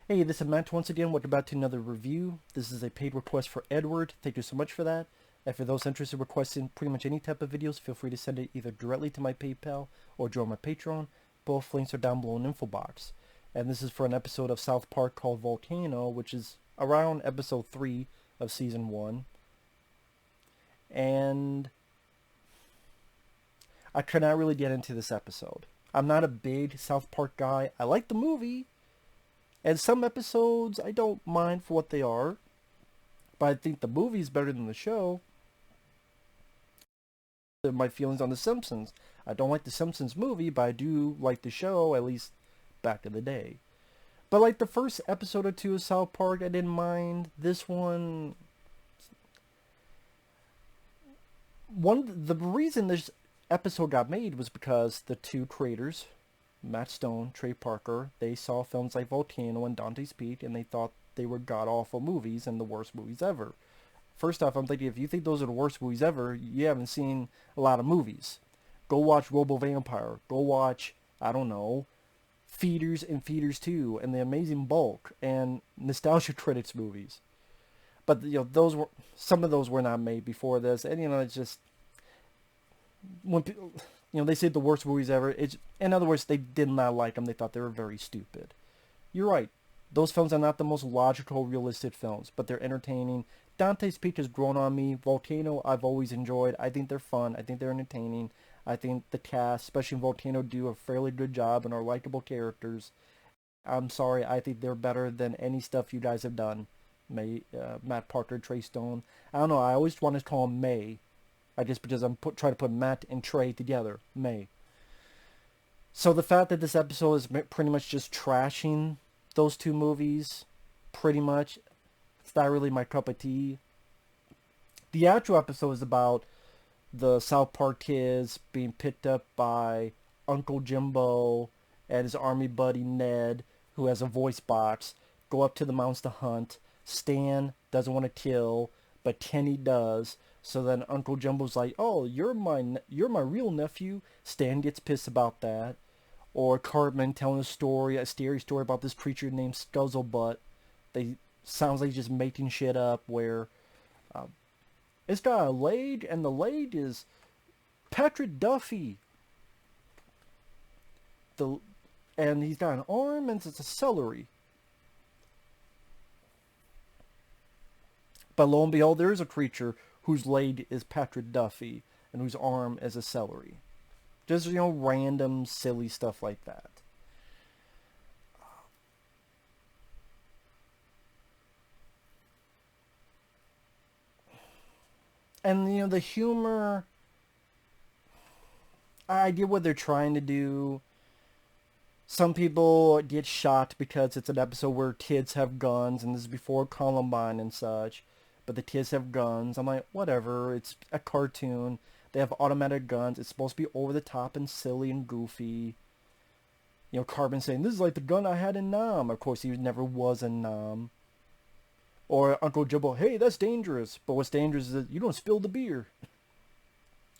Hey, this is Matt once again. Welcome back to another review. This is a paid request for Edward. Thank you so much for that. And for those interested in requesting pretty much any type of videos, feel free to send it either directly to my PayPal or join my Patreon. Both links are down below in the info box. And this is for an episode of South Park called Volcano, which is around episode 3 of season 1. And I cannot really get into this episode. I'm not a big South Park guy. I like the movie. And some episodes I don't mind for what they are, but I think the movie's better than the show. My feelings on The Simpsons. I don't like The Simpsons movie, but I do like the show, at least back in the day. But like the first episode or two of South Park, I didn't mind. This the reason this episode got made was because the two creators, Matt Stone, Trey Parker, they saw films like Volcano and Dante's Peak, and they thought they were god-awful movies and the worst movies ever. First off, I'm thinking, if you think those are the worst movies ever, you haven't seen a lot of movies. Go watch Robo Vampire. Go watch, I don't know, Feeders and Feeders 2, and The Amazing Bulk, and Nostalgia Credits movies. But, some of those were not made before this, and, it's just, when people, they say the worst movies ever. In other words, they did not like them. They thought they were very stupid. You're right. Those films are not the most logical, realistic films, but they're entertaining. Dante's Peak has grown on me. Volcano, I've always enjoyed. I think they're fun. I think they're entertaining. I think the cast, especially in Volcano, do a fairly good job and are likable characters. I'm sorry. I think they're better than any stuff you guys have done. Matt Parker, Trey Stone. I don't know. I always want to call him May. I guess because I'm trying to put Matt and Trey together. May. So the fact that this episode is pretty much just trashing those two movies, pretty much, it's not really my cup of tea. The actual episode is about the South Park kids being picked up by Uncle Jimbo and his army buddy Ned, who has a voice box, go up to the mountains to hunt. Stan doesn't want to kill, but Kenny does. So then Uncle Jumbo's like, "Oh, you're my real nephew." Stan gets pissed about that. Or Cartman telling a scary story about this creature named Scuzzlebutt. They sounds like he's just making shit up. Where it's got a leg, and the leg is Patrick Duffy. And he's got an arm, and it's a celery. But lo and behold, there is a creature whose leg is Patrick Duffy and whose arm is a celery. Just, random, silly stuff like that. And, the humor, I get what they're trying to do. Some people get shocked because it's an episode where kids have guns, and this is before Columbine and such. But the kids have guns. I'm like, whatever. It's a cartoon. They have automatic guns. It's supposed to be over the top and silly and goofy. Carbon saying, "This is like the gun I had in Nam." Of course, he never was in Nam. Or Uncle Jibble, "Hey, that's dangerous." But what's dangerous is that you don't spill the beer.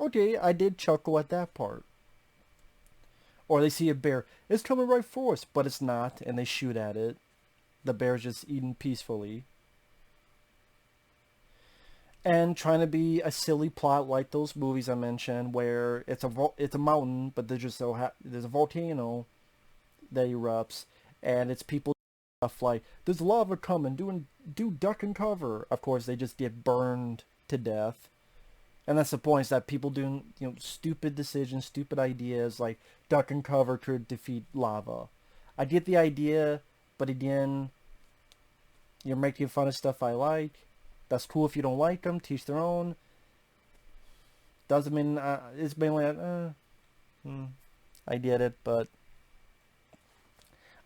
Okay, I did chuckle at that part. Or they see a bear. "It's coming right for us," but it's not, and they shoot at it. The bear's just eating peacefully. And trying to be a silly plot like those movies I mentioned, where it's a mountain, but there's a volcano that erupts, and it's people stuff like, "There's lava coming, do duck and cover." Of course, they just get burned to death, and that's the point. Is that people doing stupid decisions, stupid ideas like duck and cover to defeat lava. I get the idea, but again, you're making fun of stuff I like. That's cool if you don't like them. Teach their own. Doesn't mean it's mainly I get it, but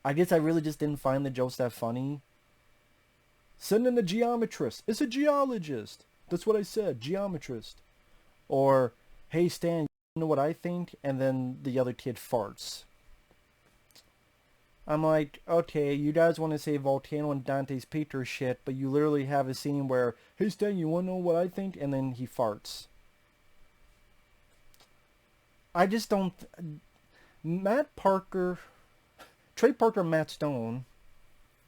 I guess I really just didn't find the jokes that funny. "Send in a geometrist. It's a geologist." That's what I said, geometrist. Or, "Hey Stan, you know what I think?" And then the other kid farts. I'm like, okay, you guys want to say Volcano and Dante's Peak are shit, but you literally have a scene where, "Hey Stan, you want to know what I think?" And then he farts. I just don't... Matt Parker... Trey Parker and Matt Stone,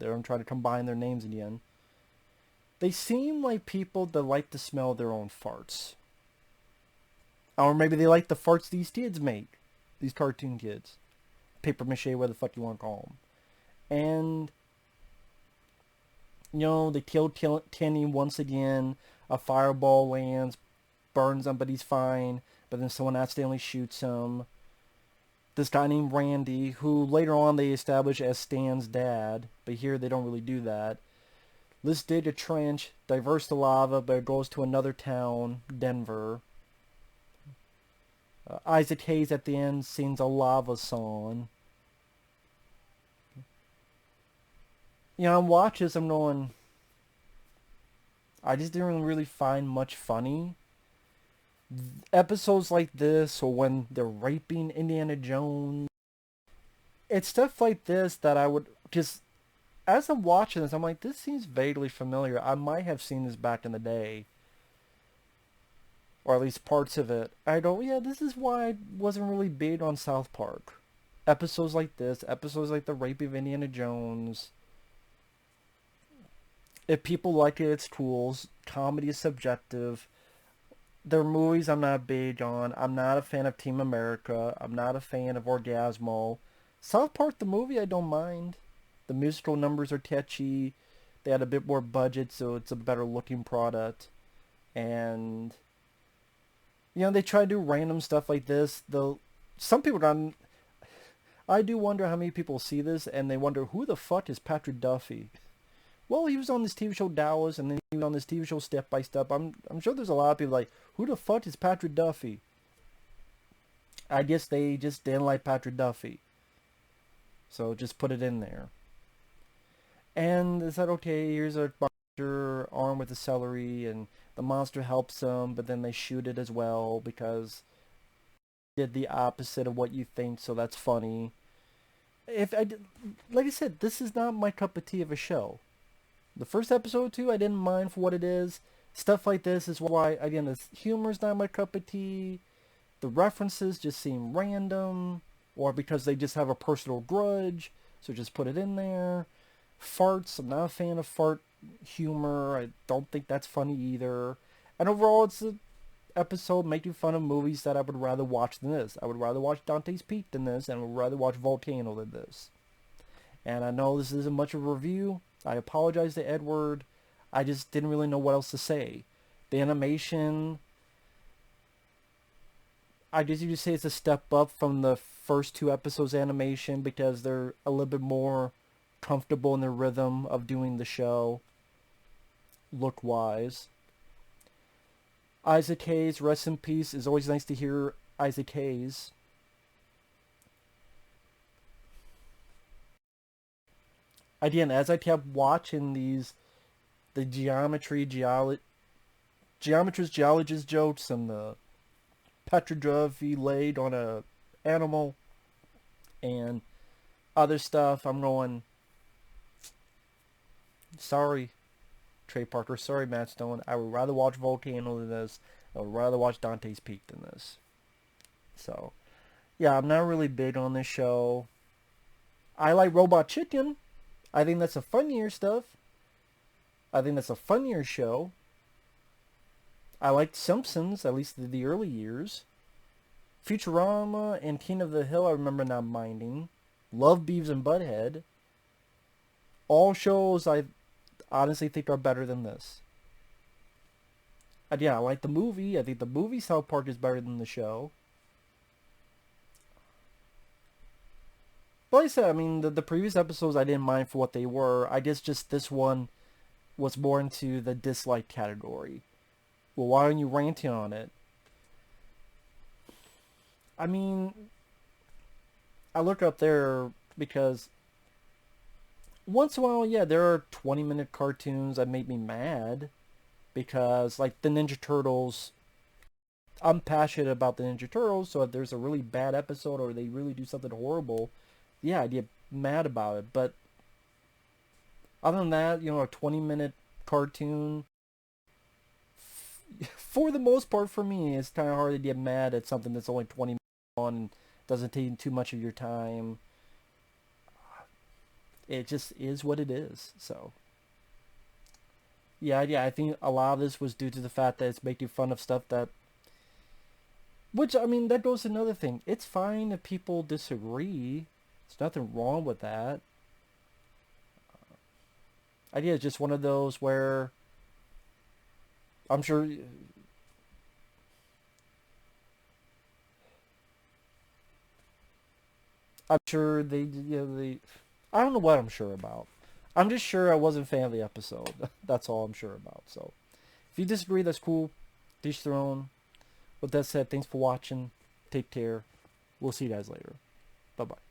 They're trying to combine their names again. They seem like people that like to smell their own farts. Or maybe they like the farts these kids make. These cartoon kids. Paper mache, whatever the fuck you want to call them. And, they kill Kenny once again. A fireball lands, burns him, but he's fine. But then someone accidentally shoots him. This guy named Randy, who later on they establish as Stan's dad. But here they don't really do that. Let's dig a trench, diverse the lava, but it goes to another town, Denver. Isaac Hayes at the end sings a lava song. I'm watching this, I'm going, I just didn't really find much funny. Episodes like this, or when they're raping Indiana Jones, it's stuff like this that I would just, as I'm watching this, I'm like, this seems vaguely familiar. I might have seen this back in the day. Or at least parts of it. I go, yeah, this is why I wasn't really big on South Park. Episodes like this, episodes like the rape of Indiana Jones. If people like it, it's cool. Comedy is subjective. Their movies I'm not big on. I'm not a fan of Team America. I'm not a fan of Orgasmo. South Park, the movie, I don't mind. The musical numbers are catchy. They had a bit more budget, so it's a better looking product. And they try to do random stuff like this. Though some people don't. I do wonder how many people see this and they wonder, who the fuck is Patrick Duffy? Well, he was on this TV show Dallas, and then he was on this TV show Step by Step. I'm sure there's a lot of people like, who the fuck is Patrick Duffy? I guess they just didn't like Patrick Duffy. So just put it in there. And they said, okay, here's a monster armed with a celery, and the monster helps him, but then they shoot it as well because it did the opposite of what you think, so that's funny. Like I said, this is not my cup of tea of a show. The first episode too, I didn't mind for what it is. Stuff like this is why, again, the humor's not my cup of tea. The references just seem random, or because they just have a personal grudge, so just put it in there. Farts, I'm not a fan of fart humor. I don't think that's funny either. And overall, it's an episode making fun of movies that I would rather watch than this. I would rather watch Dante's Peak than this, and I would rather watch Volcano than this. And I know this isn't much of a review. I apologize to Edward. I just didn't really know what else to say. The animation, I guess you could say it's a step up from the first two episodes animation because they're a little bit more comfortable in the rhythm of doing the show, look-wise. Isaac Hayes, rest in peace. It's always nice to hear Isaac Hayes. Again, as I kept watching the geometrist geologist jokes and the petrography laid on a animal and other stuff, I'm going, sorry, Trey Parker, sorry, Matt Stone, I would rather watch Volcano than this. I would rather watch Dante's Peak than this. So, yeah, I'm not really big on this show. I like Robot Chicken. I think that's a funnier stuff. I think that's a funnier show. I liked Simpsons, at least the early years. Futurama and King of the Hill I remember not minding. Love Beavis and Butthead. All shows I honestly think are better than this. And yeah, I like the movie. I think the movie South Park is better than the show. But like I said, I mean, the previous episodes I didn't mind for what they were. I guess just this one was more into the dislike category. Well, why aren't you ranting on it? I mean, I look up there because once in a while, yeah, there are 20-minute cartoons that make me mad. Because, like, the Ninja Turtles, I'm passionate about the Ninja Turtles, so if there's a really bad episode or they really do something horrible, yeah, I'd get mad about it. But other than that, a 20-minute cartoon, for the most part for me, it's kind of hard to get mad at something that's only 20 minutes long and doesn't take too much of your time. it just is what it is. So yeah, I think a lot of this was due to the fact that it's making fun of stuff that, which I mean, that goes to another thing. It's fine if people disagree. There's nothing wrong with that. Idea is just one of those where I'm sure they I don't know what I'm sure about. I'm just sure I wasn't a fan of the episode. That's all I'm sure about. So if you disagree, that's cool. Each their own. With that said, thanks for watching. Take care. We'll see you guys later. Bye bye.